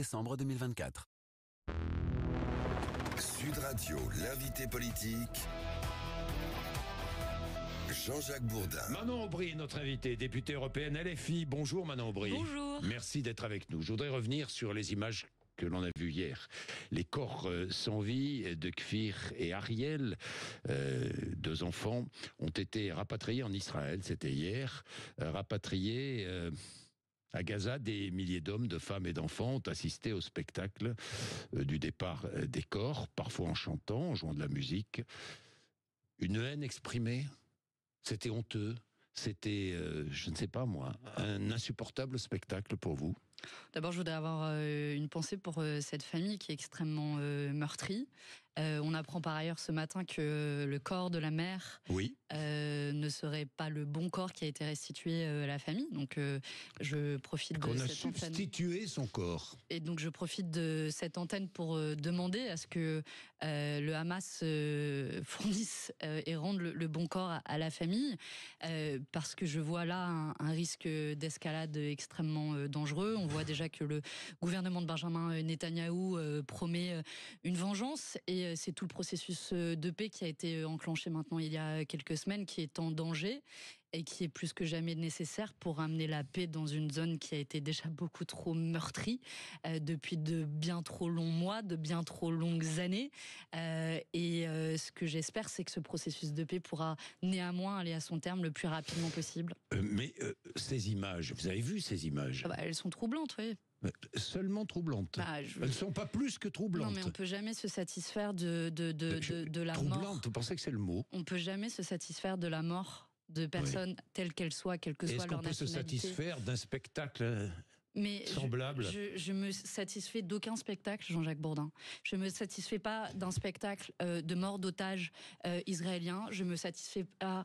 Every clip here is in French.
décembre 2024. Sud Radio, l'invité politique, Jean-Jacques Bourdin. Manon Aubry, notre invitée, députée européenne LFI. Bonjour Manon Aubry. Bonjour. Merci d'être avec nous. Je voudrais revenir sur les images que l'on a vues hier. Les corps sans vie de Kfir et Ariel, deux enfants, ont été rapatriés en Israël, c'était hier, rapatriés... À Gaza, des milliers d'hommes, de femmes et d'enfants ont assisté au spectacle du départ des corps, parfois en chantant, en jouant de la musique. Une haine exprimée, c'était honteux, c'était, je ne sais pas moi, un insupportable spectacle pour vous. D'abord, je voudrais avoir une pensée pour cette famille qui est extrêmement meurtrie. On apprend par ailleurs ce matin que le corps de la mère ne serait pas le bon corps qui a été restitué à la famille. Donc, je profite de cette antenne. On a substitué son corps. Et donc, je profite de cette antenne pour demander à ce que le Hamas fournisse et rende le bon corps à la famille, parce que je vois là un risque d'escalade extrêmement dangereux. On voit déjà que le gouvernement de Benjamin Netanyahou promet une vengeance, et c'est tout le processus de paix qui a été enclenché maintenant il y a quelques semaines, qui est en danger et qui est plus que jamais nécessaire pour amener la paix dans une zone qui a été déjà beaucoup trop meurtrie depuis de bien trop longs mois, de bien trop longues années. Ce que j'espère, c'est que ce processus de paix pourra néanmoins aller à son terme le plus rapidement possible. Mais ces images, vous avez vu ces images ? Elles sont troublantes, oui. Seulement troublantes. Elles ne sont pas plus que troublantes. Non, mais on ne peut jamais se satisfaire de la mort. Troublantes, vous pensez que c'est le mot ? On ne peut jamais se satisfaire de la mort de personnes telles qu'elles soient, quelle que soit leur nationalité. Est-ce qu'on peut se satisfaire d'un spectacle semblable ? Je me satisfais d'aucun spectacle, Jean-Jacques Bourdin. Je me satisfais pas d'un spectacle de mort d'otages israéliens. Je me satisfais pas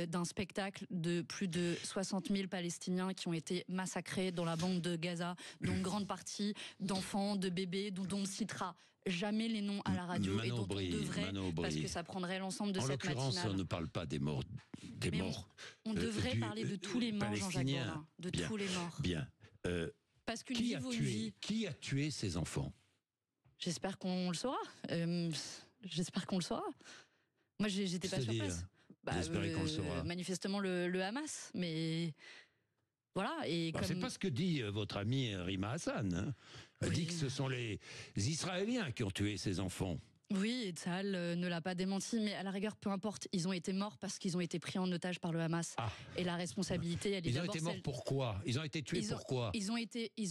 d'un spectacle de plus de 60 000 Palestiniens qui ont été massacrés dans la bande de Gaza, dont une grande partie d'enfants, de bébés, dont on ne citera jamais les noms à la radio, et dont on devrait, parce que ça prendrait l'ensemble de cette matinale. En l'occurrence, on ne parle pas des morts. On devrait parler de tous les morts, Jean-Jacques Bourdin. Tous les morts. Bien. Parce qu'une vie vaut une vie. Qui a tué ces enfants ? J'espère qu'on le saura. J'espère qu'on le saura. Moi, j'étais pas sur place. J'espérais qu'on le saura. Manifestement, le Hamas. Mais voilà. C'est pas ce que dit votre ami Rima Hassan. Hein. Elle dit que ce sont les Israéliens qui ont tué ces enfants. Oui, et Tzahal ne l'a pas démenti, mais à la rigueur, peu importe. Ils ont été morts parce qu'ils ont été pris en otage par le Hamas. Et la responsabilité, elle est d'abord celle... Ils ont été morts pourquoi ? Ils ont été tués pourquoi ? Ils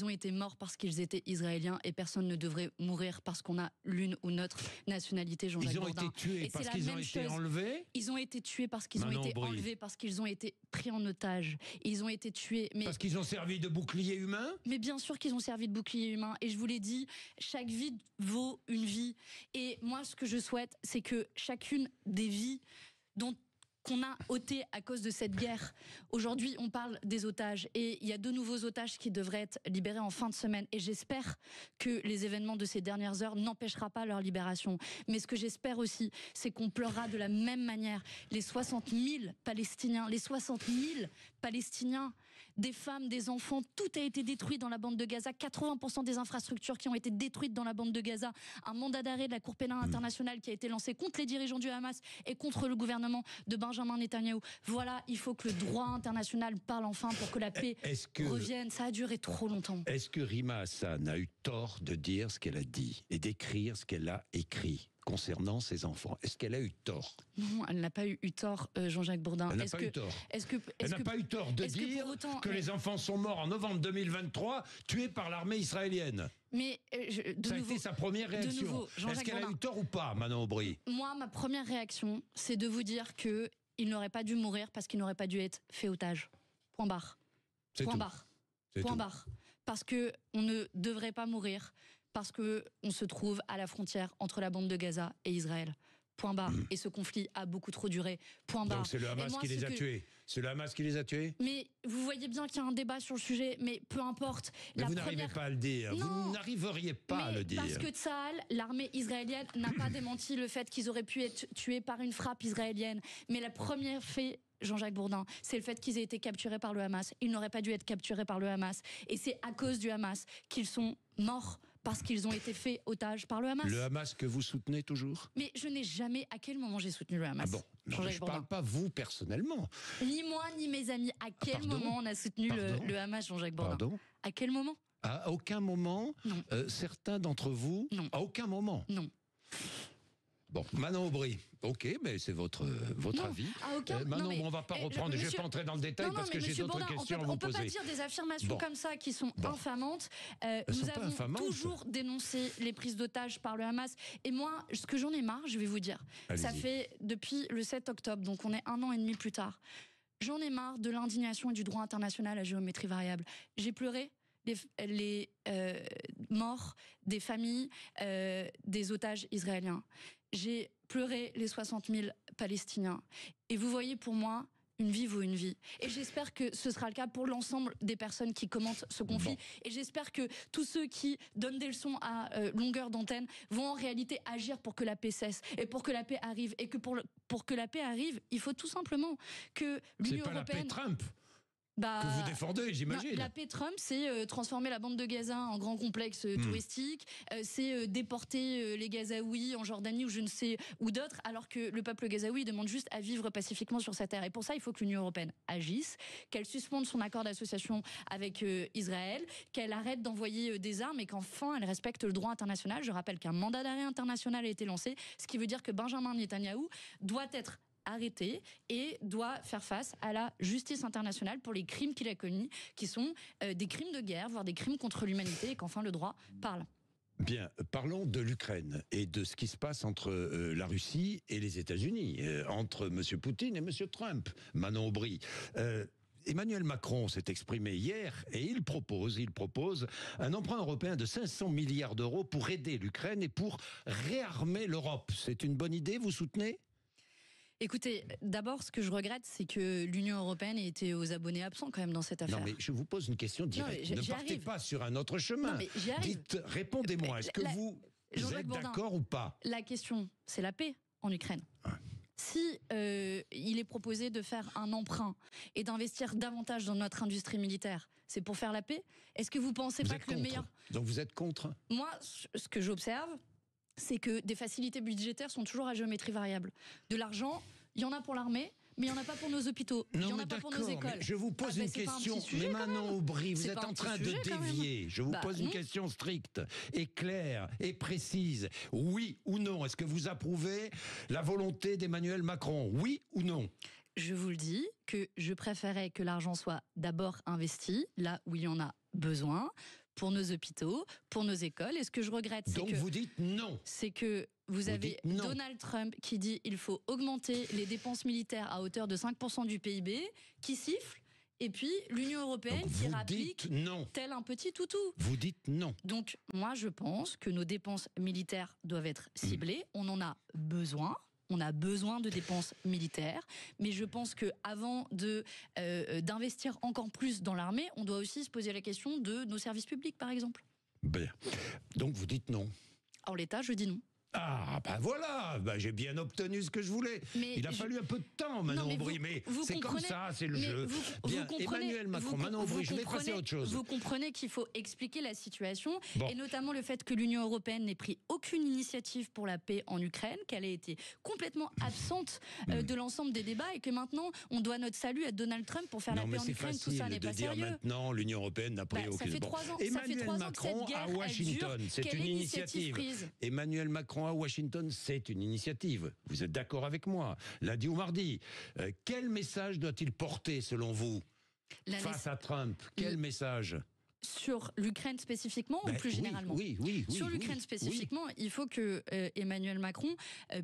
ont été morts parce qu'ils étaient israéliens, et personne ne devrait mourir parce qu'on a l'une ou l'autre nationalité, Jean-Jacques Bourdin. Ils ont été tués parce qu'ils ont été enlevés ? Ils ont été tués parce qu'ils ont été enlevés, parce qu'ils ont été pris en otage. Ils ont été tués... Parce qu'ils ont servi de bouclier humain ? Mais bien sûr qu'ils ont servi de bouclier humain. Et je vous l'ai dit, chaque vie vaut une vie. Et moi, ce que je souhaite, c'est que chacune des vies qu'on a ôtées à cause de cette guerre. Aujourd'hui, on parle des otages, et il y a 2 nouveaux otages qui devraient être libérés en fin de semaine, et j'espère que les événements de ces dernières heures n'empêchera pas leur libération. Mais ce que j'espère aussi, c'est qu'on pleurera de la même manière les 60 000 Palestiniens, des femmes, des enfants, tout a été détruit dans la bande de Gaza, 80% des infrastructures qui ont été détruites dans la bande de Gaza, un mandat d'arrêt de la Cour pénale internationale qui a été lancé contre les dirigeants du Hamas et contre le gouvernement de Benjamin Netanyahou. Voilà, il faut que le droit international parle enfin pour que la paix revienne. Ça a duré trop longtemps. Est-ce que Rima Hassan a eu tort de dire ce qu'elle a dit et d'écrire ce qu'elle a écrit concernant ses enfants? Est-ce qu'elle a eu tort? Non, elle n'a pas eu tort, Jean-Jacques Bourdin. Elle n'a pas eu tort. Elle n'a pas eu tort de dire que les enfants sont morts en novembre 2023, tués par l'armée israélienne. Mais ça a été sa première réaction. Est-ce qu'elle a eu tort ou pas, Manon Aubry? Moi, ma première réaction, c'est de vous dire que il n'aurait pas dû mourir parce qu'il n'aurait pas dû être fait otage. Point barre. Point barre. Point barre. Parce que on ne devrait pas mourir parce que on se trouve à la frontière entre la bande de Gaza et Israël. Point barre. Et ce conflit a beaucoup trop duré. Point barre. Donc c'est le Hamas qui les a tués. C'est le Hamas qui les a tués. Mais vous voyez bien qu'il y a un débat sur le sujet, mais peu importe. Mais vous n'arrivez pas à le dire. Non. Vous n'arriveriez pas à le dire. Parce que Tzahal, l'armée israélienne, n'a pas démenti le fait qu'ils auraient pu être tués par une frappe israélienne. Mais la première fait, Jean-Jacques Bourdin, c'est le fait qu'ils aient été capturés par le Hamas. Ils n'auraient pas dû être capturés par le Hamas. Et c'est à cause du Hamas qu'ils sont morts parce qu'ils ont été faits otages par le Hamas. Le Hamas que vous soutenez toujours? Mais je n'ai jamais, à quel moment j'ai soutenu le Hamas? Ah bon? Non, je ne parle pas vous personnellement. Ni moi, ni mes amis. À quel moment on a soutenu le Hamas, Jean-Jacques Bourdin? Pardon? À quel moment? À aucun moment. Non. Certains d'entre vous? Non. À aucun moment? Non. Bon, Manon Aubry, ok, mais c'est votre avis. Manon, on ne va pas reprendre, je ne vais pas entrer dans le détail parce que j'ai d'autres questions à vous poser. On ne peut pas dire des affirmations comme ça qui sont infamantes. Nous avons toujours dénoncé les prises d'otages par le Hamas. Et moi, ce que j'en ai marre, je vais vous dire, ça fait depuis le 7 octobre, donc on est 1 an et demi plus tard. J'en ai marre de l'indignation et du droit international à géométrie variable. J'ai pleuré les morts des familles des otages israéliens. J'ai pleuré les 60 000 Palestiniens. Et vous voyez, pour moi, une vie vaut une vie. Et j'espère que ce sera le cas pour l'ensemble des personnes qui commentent ce conflit. Et j'espère que tous ceux qui donnent des leçons à longueur d'antenne vont en réalité agir pour que la paix cesse et pour que la paix arrive. Et que pour que la paix arrive, il faut tout simplement que l'Union européenne... C'est pas la paix Trump que vous défendez, j'imagine. La paix Trump, c'est transformer la bande de Gaza en grand complexe touristique, c'est déporter les Gazaouis en Jordanie ou je ne sais où d'autres, alors que le peuple gazaoui demande juste à vivre pacifiquement sur sa terre. Et pour ça, il faut que l'Union européenne agisse, qu'elle suspende son accord d'association avec Israël, qu'elle arrête d'envoyer des armes et qu'enfin elle respecte le droit international. Je rappelle qu'un mandat d'arrêt international a été lancé, ce qui veut dire que Benjamin Netanyahou doit être arrêté et doit faire face à la justice internationale pour les crimes qu'il a commis, qui sont des crimes de guerre, voire des crimes contre l'humanité, et qu'enfin le droit parle. Bien, parlons de l'Ukraine et de ce qui se passe entre la Russie et les États-Unis, entre M. Poutine et M. Trump. Manon Aubry. Emmanuel Macron s'est exprimé hier et il propose un emprunt européen de 500 milliards d'euros pour aider l'Ukraine et pour réarmer l'Europe. C'est une bonne idée, vous soutenez ? Écoutez, d'abord, ce que je regrette, c'est que l'Union européenne ait été aux abonnés absents quand même dans cette affaire. Non, mais je vous pose une question directe. Ne partez pas sur un autre chemin. Non, mais j'y arrive. Dites, répondez-moi, est-ce que vous êtes d'accord ou pas? La question, c'est la paix en Ukraine. Ouais. Si il est proposé de faire un emprunt et d'investir davantage dans notre industrie militaire, c'est pour faire la paix? Est-ce que vous pensez pas que le meilleur... Donc vous êtes contre? Moi, ce que j'observe, c'est que des facilités budgétaires sont toujours à géométrie variable. De l'argent, il y en a pour l'armée, mais il n'y en a pas pour nos hôpitaux, il n'y en a pas pour nos écoles. Je vous pose une question, mais Manon Aubry, vous êtes en train de dévier. Je vous pose une question stricte et claire et précise. Oui ou non? Est-ce que vous approuvez la volonté d'Emmanuel Macron? Oui ou non? Je vous le dis, que je préférais que l'argent soit d'abord investi là où il y en a besoin, pour nos hôpitaux, pour nos écoles. Et ce que je regrette, c'est que... Donc vous dites non. C'est que vous avez Donald Trump qui dit il faut augmenter les dépenses militaires à hauteur de 5% du PIB, qui siffle, et puis l'Union européenne qui rapplique tel un petit toutou. Vous dites non. Donc moi je pense que nos dépenses militaires doivent être ciblées, on en a besoin. On a besoin de dépenses militaires, mais je pense qu'avant d'investir encore plus dans l'armée, on doit aussi se poser la question de nos services publics, par exemple. Bien. Donc vous dites non. En l'état, je dis non. Ah, ben voilà, j'ai bien obtenu ce que je voulais. Mais il a fallu un peu de temps, Manon Aubry, mais c'est comme ça, c'est le jeu. Bien, Emmanuel Macron, Manon Aubry, je vais passer à autre chose. Vous comprenez qu'il faut expliquer la situation, et notamment le fait que l'Union européenne n'ait pris aucune initiative pour la paix en Ukraine, qu'elle ait été complètement absente de l'ensemble des débats, et que maintenant, on doit notre salut à Donald Trump pour faire la paix en Ukraine. Tout ça n'est pas sérieux. Maintenant, l'Union européenne n'a pris aucune. Ça fait 3 ans, Emmanuel Macron à Washington, c'est une initiative. Emmanuel Macron à Washington, c'est une initiative. Vous êtes d'accord avec moi? Lundi ou mardi. Quel message doit-il porter, selon vous, face à Trump? Quel message? Sur l'Ukraine spécifiquement ou plus généralement? Oui. Sur l'Ukraine spécifiquement, il faut que Emmanuel Macron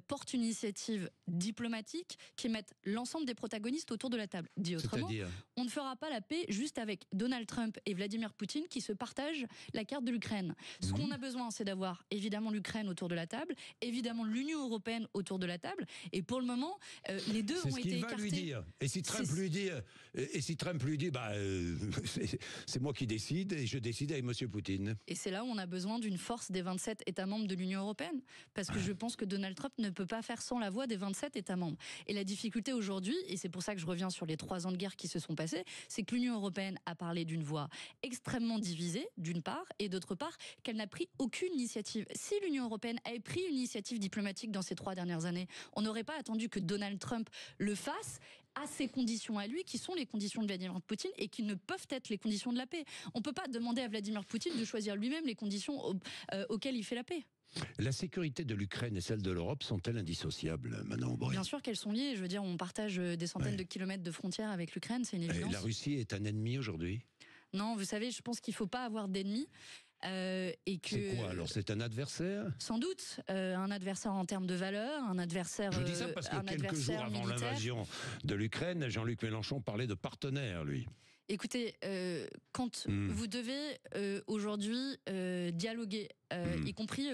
porte une initiative diplomatique qui mette l'ensemble des protagonistes autour de la table. Dit autrement, on ne fera pas la paix juste avec Donald Trump et Vladimir Poutine qui se partagent la carte de l'Ukraine. Ce qu'on a besoin, c'est d'avoir évidemment l'Ukraine autour de la table, évidemment l'Union européenne autour de la table, et pour le moment, les deux ont été écartés. C'est ce qu'il va lui dire. Et si Trump lui dit, c'est moi qui décide, décide et je décide avec M. Poutine. Et c'est là où on a besoin d'une force des 27 États membres de l'Union européenne. Parce que je pense que Donald Trump ne peut pas faire sans la voix des 27 États membres. Et la difficulté aujourd'hui, et c'est pour ça que je reviens sur les 3 ans de guerre qui se sont passés, c'est que l'Union européenne a parlé d'une voix extrêmement divisée, d'une part, et d'autre part, qu'elle n'a pris aucune initiative. Si l'Union européenne avait pris une initiative diplomatique dans ces 3 dernières années, on n'aurait pas attendu que Donald Trump le fasse à ses conditions à lui, qui sont les conditions de Vladimir Poutine et qui ne peuvent être les conditions de la paix. On ne peut pas demander à Vladimir Poutine de choisir lui-même les conditions auxquelles il fait la paix. La sécurité de l'Ukraine et celle de l'Europe sont-elles indissociables, Manon Aubry? Bien sûr qu'elles sont liées. Je veux dire, on partage des centaines de kilomètres de frontières avec l'Ukraine, c'est une évidence. Et la Russie est un ennemi aujourd'hui? Non, vous savez, je pense qu'il ne faut pas avoir d'ennemis. C'est quoi alors? C'est un adversaire? Sans doute, un adversaire en termes de valeurs, un adversaire Je dis ça parce que quelques jours avant l'invasion de l'Ukraine, Jean-Luc Mélenchon parlait de partenaire, lui. Écoutez, quand vous devez aujourd'hui dialoguer, y compris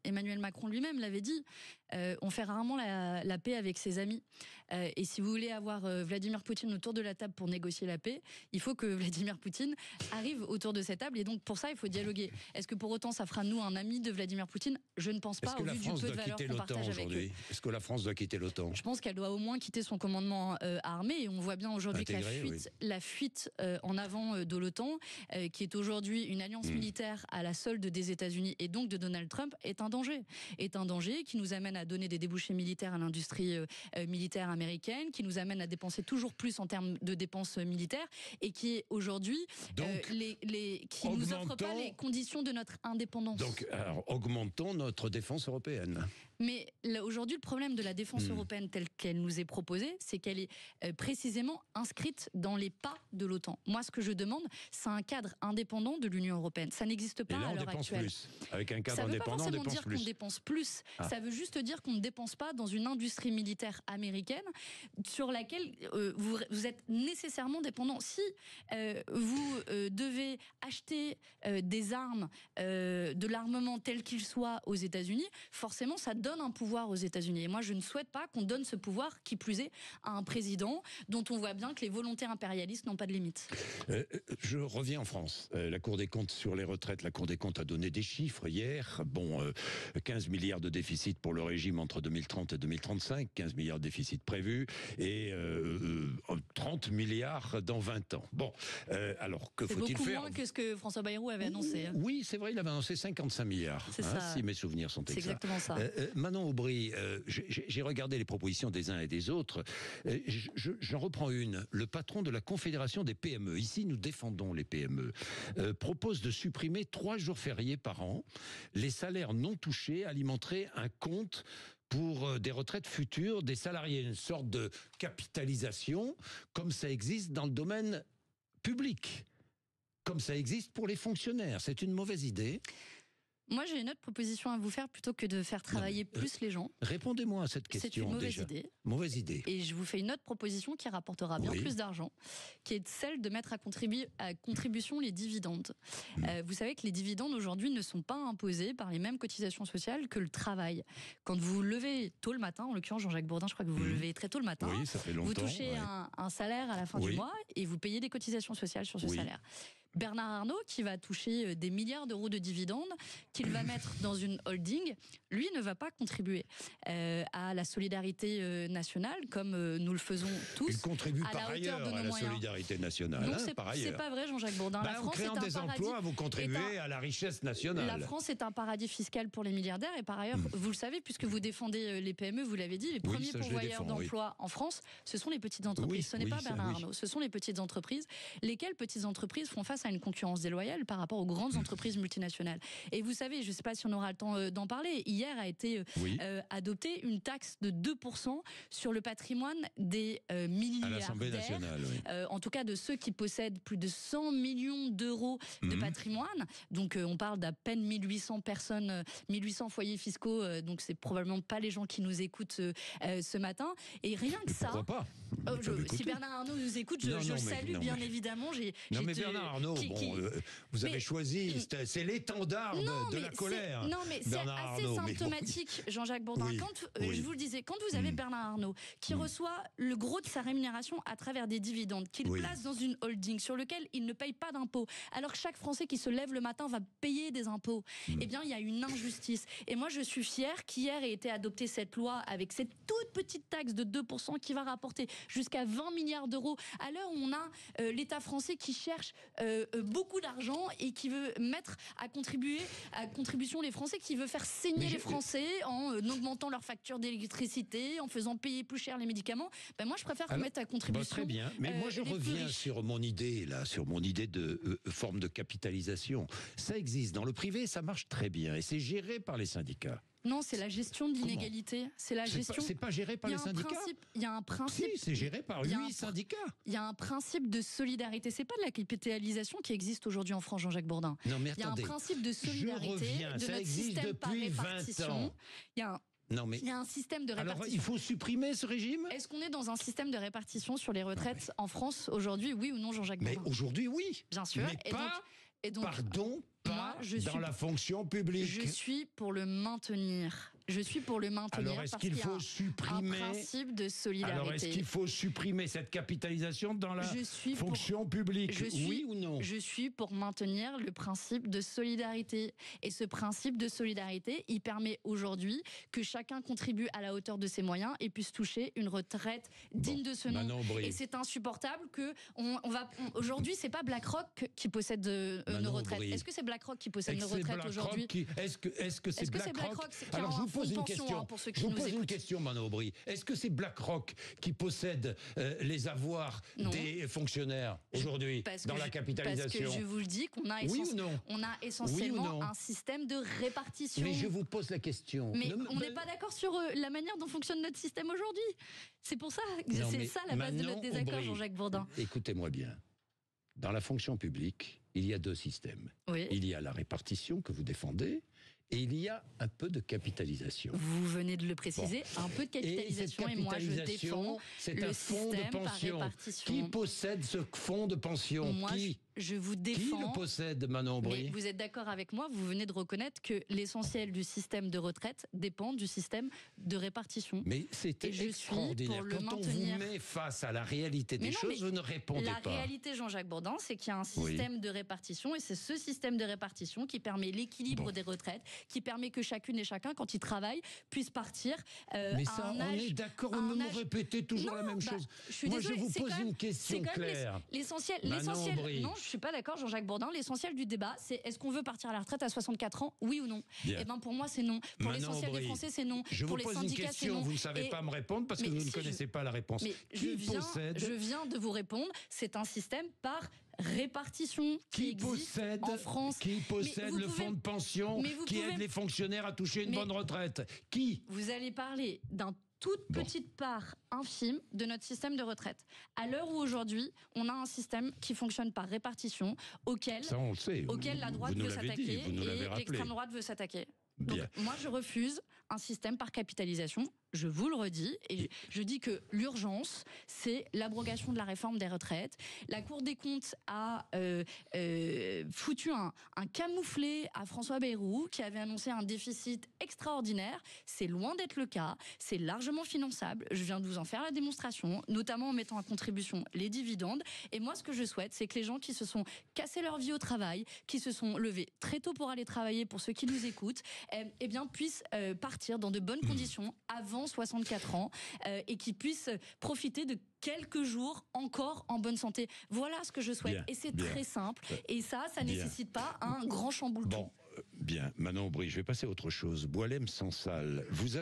Emmanuel Macron lui-même l'avait dit, on fait rarement la paix avec ses amis. Et si vous voulez avoir Vladimir Poutine autour de la table pour négocier la paix, il faut que Vladimir Poutine arrive autour de cette table. Et donc pour ça, il faut dialoguer. Est-ce que pour autant, ça fera de nous un ami de Vladimir Poutine? Je ne pense pas, au vu du peu de valeurs qu'on partage avec eux. Est-ce que la France doit quitter l'OTAN? Je pense qu'elle doit au moins quitter son commandement armé. Et on voit bien aujourd'hui que la fuite en avant de l'OTAN, qui est aujourd'hui une alliance militaire à la solde des États-Unis et donc de Donald Trump, est un danger. Est un danger qui nous amène à donner des débouchés militaires à l'industrie militaire américaine, qui nous amène à dépenser toujours plus en termes de dépenses militaires et qui est aujourd'hui qui nous offre pas les conditions de notre indépendance. Donc, alors, augmentons notre défense européenne. Mais aujourd'hui, le problème de la défense européenne telle qu'elle nous est proposée, c'est qu'elle est précisément inscrite dans les pas de l'OTAN. Moi, ce que je demande, c'est un cadre indépendant de l'Union européenne. Ça n'existe pas à l'heure actuelle. Plus. Avec un cadre indépendant, on dépense plus. Ça ne veut pas forcément dire qu'on dépense plus. Ça veut juste dire qu'on ne dépense pas dans une industrie militaire américaine sur laquelle vous êtes nécessairement dépendant. Si vous devez acheter des armes, de l'armement tel qu'il soit aux États-Unis, forcément, ça donne un pouvoir aux États-Unis. Et moi, je ne souhaite pas qu'on donne ce pouvoir, qui plus est, à un président dont on voit bien que les volontés impérialistes n'ont pas de limite. Je reviens en France. La Cour des comptes sur les retraites, la Cour des comptes a donné des chiffres hier. 15 milliards de déficit pour le régime entre 2030 et 2035, 15 milliards de déficit prévus, et 30 milliards dans 20 ans. Bon, alors que faut-il faire? C'est beaucoup moins que ce que François Bayrou avait annoncé. Oui, c'est vrai, il avait annoncé 55 milliards, si mes souvenirs sont exacts. C'est exactement ça. Manon Aubry, j'ai regardé les propositions des uns et des autres. J'en reprends une. Le patron de la Confédération des PME, ici nous défendons les PME, propose de supprimer 3 jours fériés par an. Les salaires non touchés alimenteraient un compte pour des retraites futures des salariés. Une sorte de capitalisation, comme ça existe dans le domaine public, comme ça existe pour les fonctionnaires. C'est une mauvaise idée? Moi, j'ai une autre proposition à vous faire plutôt que de faire travailler plus les gens. Répondez-moi à cette question. C'est une mauvaise déjà. idée. Mauvaise idée. Et je vous fais une autre proposition qui rapportera bien plus d'argent, qui est celle de mettre à contribution les dividendes. Vous savez que les dividendes aujourd'hui ne sont pas imposés par les mêmes cotisations sociales que le travail. Quand vous vous levez tôt le matin, en l'occurrence Jean-Jacques Bourdin, je crois que vous vous levez très tôt le matin, ça fait longtemps, vous touchez un salaire à la fin du mois et vous payez des cotisations sociales sur ce salaire. Bernard Arnault, qui va toucher des milliards d'euros de dividendes, qu'il va mettre dans une holding, lui ne va pas contribuer à la solidarité nationale, comme nous le faisons tous. Il contribue à par la hauteur ailleurs de nos à la moyens. solidarité nationale. Non, c'est pas vrai, Jean-Jacques Bourdin. La en France créant est un des emplois, vous contribuez à la richesse nationale. La France est un paradis fiscal pour les milliardaires. Et par ailleurs, vous le savez, puisque vous défendez les PME, vous l'avez dit, les premiers pourvoyeurs d'emplois en France, ce sont les petites entreprises. Ce n'est pas Bernard Arnault, ce sont les petites entreprises. Lesquelles petites entreprises font face à une concurrence déloyale par rapport aux grandes entreprises multinationales. Et vous savez, je ne sais pas si on aura le temps d'en parler, hier a été adoptée une taxe de 2% sur le patrimoine des milliardaires. À l'Assemblée nationale, en tout cas de ceux qui possèdent plus de 100 millions d'euros de patrimoine. Donc on parle d'à peine 1800 personnes, 1800 foyers fiscaux, donc c'est probablement pas les gens qui nous écoutent ce matin. Et rien que ça... Pourquoi pas si Bernard Arnault nous écoute, je le salue bien évidemment. Mais Bernard Arnault Arnault, vous avez choisi, c'est l'étendard de la colère. Non, mais c'est assez symptomatique, Jean-Jacques Bourdin. Je vous le disais, quand vous avez Bernard Arnault qui reçoit le gros de sa rémunération à travers des dividendes, qu'il place dans une holding sur lequel il ne paye pas d'impôts, alors que chaque Français qui se lève le matin va payer des impôts, eh bien, il y a une injustice. Et moi, je suis fière qu'hier ait été adoptée cette loi avec cette toute petite taxe de 2% qui va rapporter jusqu'à 20 milliards d'euros à l'heure où on a l'État français qui cherche beaucoup d'argent et qui veut mettre à contribution les Français, qui veut faire saigner les Français en augmentant leur facture d'électricité, en faisant payer plus cher les médicaments. Ben moi, je préfère qu'on mette à contribution. Très bien, mais moi je reviens sur mon idée de forme de capitalisation. Ça existe dans le privé, ça marche très bien et c'est géré par les syndicats. Non, c'est la gestion de l'inégalité. C'est la gestion. C'est pas géré par les syndicats. Il y a un principe. Si, c'est géré par 8 syndicats. Il y a un principe de solidarité. C'est pas de la capitalisation qui existe aujourd'hui en France, Jean-Jacques Bourdin. Non, mais il y a un principe de solidarité de notre système par répartition. Il y a un système de répartition. Alors, il faut supprimer ce régime ? Est-ce qu'on est dans un système de répartition sur les retraites en France aujourd'hui, oui ou non, Jean-Jacques Bourdin ? Mais aujourd'hui, oui. Bien sûr. Mais dans la fonction publique. Je suis pour le maintenir. Alors, est-ce qu'il faut supprimer un principe de solidarité ? Alors, est-ce qu'il faut supprimer cette capitalisation dans la fonction publique ? Oui ou non ? Je suis pour maintenir le principe de solidarité. Et ce principe de solidarité, il permet aujourd'hui que chacun contribue à la hauteur de ses moyens et puisse toucher une retraite digne de ce nom. Et c'est insupportable que aujourd'hui, c'est pas BlackRock qui possède nos retraites. Est-ce que c'est BlackRock qui possède nos retraites aujourd'hui ? Est-ce que c'est BlackRock ? Alors, je vous pose une question. Je vous pose une question, Manon Aubry. Est-ce que c'est BlackRock qui possède les avoirs des fonctionnaires aujourd'hui dans la capitalisation ? Parce que je vous le dis qu'on a, essentiellement un système de répartition. Mais je vous pose la question. Mais on n'est pas d'accord sur la manière dont fonctionne notre système aujourd'hui. C'est pour ça, c'est ça la base de notre désaccord, Jean-Jacques Bourdin. Écoutez-moi bien. Dans la fonction publique, il y a 2 systèmes. Oui. Il y a la répartition que vous défendez et il y a un peu de capitalisation. Vous venez de le préciser, un peu de capitalisation et moi je défends le système par répartition. Qui possède ce fonds de pension ? Je vous défends. Qui le possède, Manon Aubry ? Mais vous êtes d'accord avec moi, vous venez de reconnaître que l'essentiel du système de retraite dépend du système de répartition. Mais c'est extraordinaire. Quand on vous met face à la réalité des choses, vous ne répondez pas. La réalité, Jean-Jacques Bourdin, c'est qu'il y a un système de répartition et c'est ce système de répartition qui permet l'équilibre des retraites, qui permet que chacune et chacun, quand il travaille, puisse partir mais ça, à un âge... on est d'accord, vous me répétez toujours la même chose. Moi, je vous pose une question claire. L'essentiel... Non, je suis pas d'accord, Jean-Jacques Bourdin. L'essentiel du débat, c'est est-ce qu'on veut partir à la retraite à 64 ans, oui ou non ? Eh bien, pour moi, c'est non. Pour l'essentiel des Français, c'est non. Je vous pose une question, vous ne savez pas me répondre parce que vous ne connaissez pas la réponse. Je viens de vous répondre, c'est un système par répartition qui possède en France. Qui possède le fonds de pension qui aide les fonctionnaires à toucher une bonne retraite ? Qui ? Vous allez parler d'un toute petite part infime de notre système de retraite. À l'heure où aujourd'hui, on a un système qui fonctionne par répartition, auquel la droite veut s'attaquer et l'extrême droite veut s'attaquer. Donc, moi, je refuse un système par capitalisation. Je vous le redis, et je dis que l'urgence, c'est l'abrogation de la réforme des retraites. La Cour des comptes a foutu un camouflet à François Bayrou, qui avait annoncé un déficit extraordinaire. C'est loin d'être le cas, c'est largement finançable. Je viens de vous en faire la démonstration, notamment en mettant à contribution les dividendes. Et moi, ce que je souhaite, c'est que les gens qui se sont cassés leur vie au travail, qui se sont levés très tôt pour aller travailler, pour ceux qui nous écoutent, eh bien, puissent partir dans de bonnes conditions avant 64 ans et qui puissent profiter de quelques jours encore en bonne santé. Voilà ce que je souhaite. Et c'est très simple. Et ça nécessite pas un grand chamboulement. Bien, Manon Aubry, je vais passer à autre chose. Boualem Sansal, vous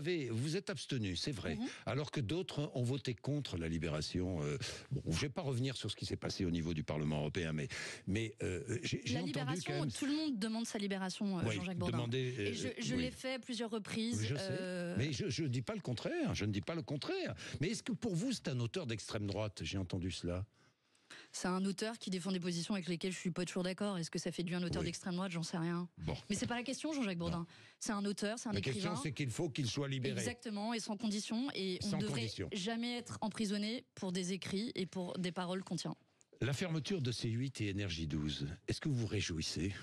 êtes abstenu, c'est vrai, alors que d'autres ont voté contre la libération. Je ne vais pas revenir sur ce qui s'est passé au niveau du Parlement européen, mais j'ai entendu quand même... Tout le monde demande sa libération, Jean-Jacques Bourdin. Et je l'ai fait à plusieurs reprises. Je sais, mais je ne dis pas le contraire. Mais est-ce que pour vous, c'est un auteur d'extrême droite ? J'ai entendu cela. C'est un auteur qui défend des positions avec lesquelles je suis pas toujours d'accord. Est-ce que ça fait de lui un auteur d'extrême droite ? J'en sais rien. Mais c'est pas la question, Jean-Jacques Bourdin. C'est un auteur, c'est un écrivain. La question, c'est qu'il faut qu'il soit libéré. Exactement, et sans condition. Et on ne devrait jamais être emprisonné pour des écrits et pour des paroles qu'on tient. La fermeture de C8 et Énergie 12, est-ce que vous vous réjouissez ?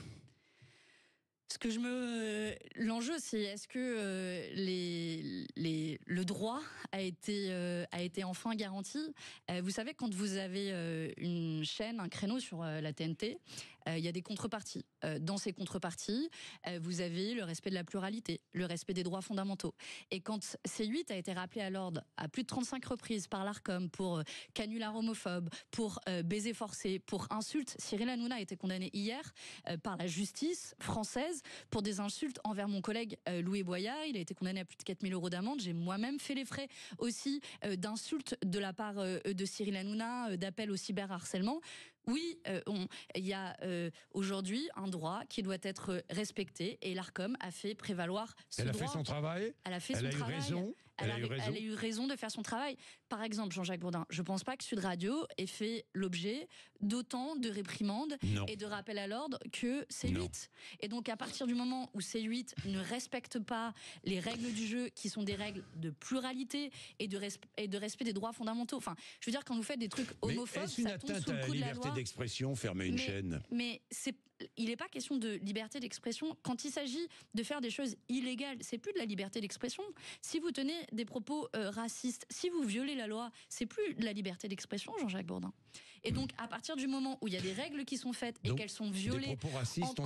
L'enjeu, c'est est-ce que le droit a été enfin garanti. Vous savez, quand vous avez une chaîne, un créneau sur la TNT, il y a des contreparties. Dans ces contreparties, vous avez le respect de la pluralité, le respect des droits fondamentaux. Et quand C8 a été rappelé à l'ordre à plus de 35 reprises par l'Arcom pour canular homophobe, pour baiser forcé, pour insulte, Cyril Hanouna a été condamné hier par la justice française pour des insultes envers mon collègue Louis Boyard. Il a été condamné à plus de 4 000 € d'amende. J'ai moi-même fait les frais aussi d'insultes de la part de Cyril Hanouna, d'appels au cyberharcèlement. Oui, il y a aujourd'hui un droit qui doit être respecté et l'Arcom a fait prévaloir ce droit. Elle a fait son travail. Elle a fait son travail. Elle a eu raison de faire son travail. Par exemple, Jean-Jacques Bourdin, je ne pense pas que Sud Radio ait fait l'objet d'autant de réprimandes et de rappels à l'ordre que C8. Non. Et donc, à partir du moment où C8 ne respecte pas les règles du jeu, qui sont des règles de pluralité et de respect des droits fondamentaux. Enfin, je veux dire, quand vous faites des trucs homophobes, ça tombe sous le coup de la loi. D'expression, fermer une chaîne. Mais il n'est pas question de liberté d'expression. Quand il s'agit de faire des choses illégales, c'est plus de la liberté d'expression. Si vous tenez des propos racistes, si vous violez la loi, c'est plus de la liberté d'expression, Jean-Jacques Bourdin. Et donc, à partir du moment où il y a des règles qui sont faites et qu'elles sont violées, des propos racistes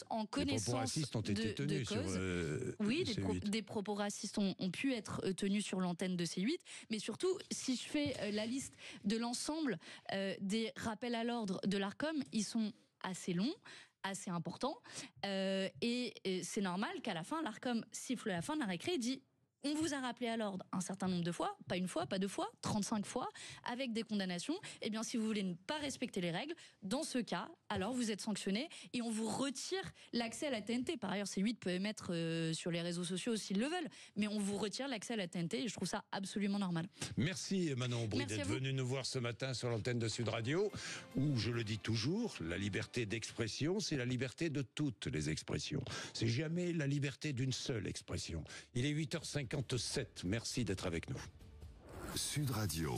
en connaissance de cause, oui, des propos racistes ont pu être tenus sur l'antenne de C8, mais surtout, si je fais la liste de l'ensemble des rappels à l'ordre de l'Arcom, ils sont assez longs, assez importants, et c'est normal qu'à la fin, l'Arcom siffle à la fin de la récré et dit: on vous a rappelé à l'ordre un certain nombre de fois, pas une fois, pas deux fois, 35 fois, avec des condamnations. Eh bien, si vous voulez ne pas respecter les règles, dans ce cas, alors vous êtes sanctionné et on vous retire l'accès à la TNT. Par ailleurs, C8 peut émettre sur les réseaux sociaux s'ils le veulent, mais on vous retire l'accès à la TNT et je trouve ça absolument normal. Merci Manon Aubry d'être venu nous voir ce matin sur l'antenne de Sud Radio, où, je le dis toujours, la liberté d'expression, c'est la liberté de toutes les expressions. C'est jamais la liberté d'une seule expression. Il est 8h57. Merci d'être avec nous. Sud Radio.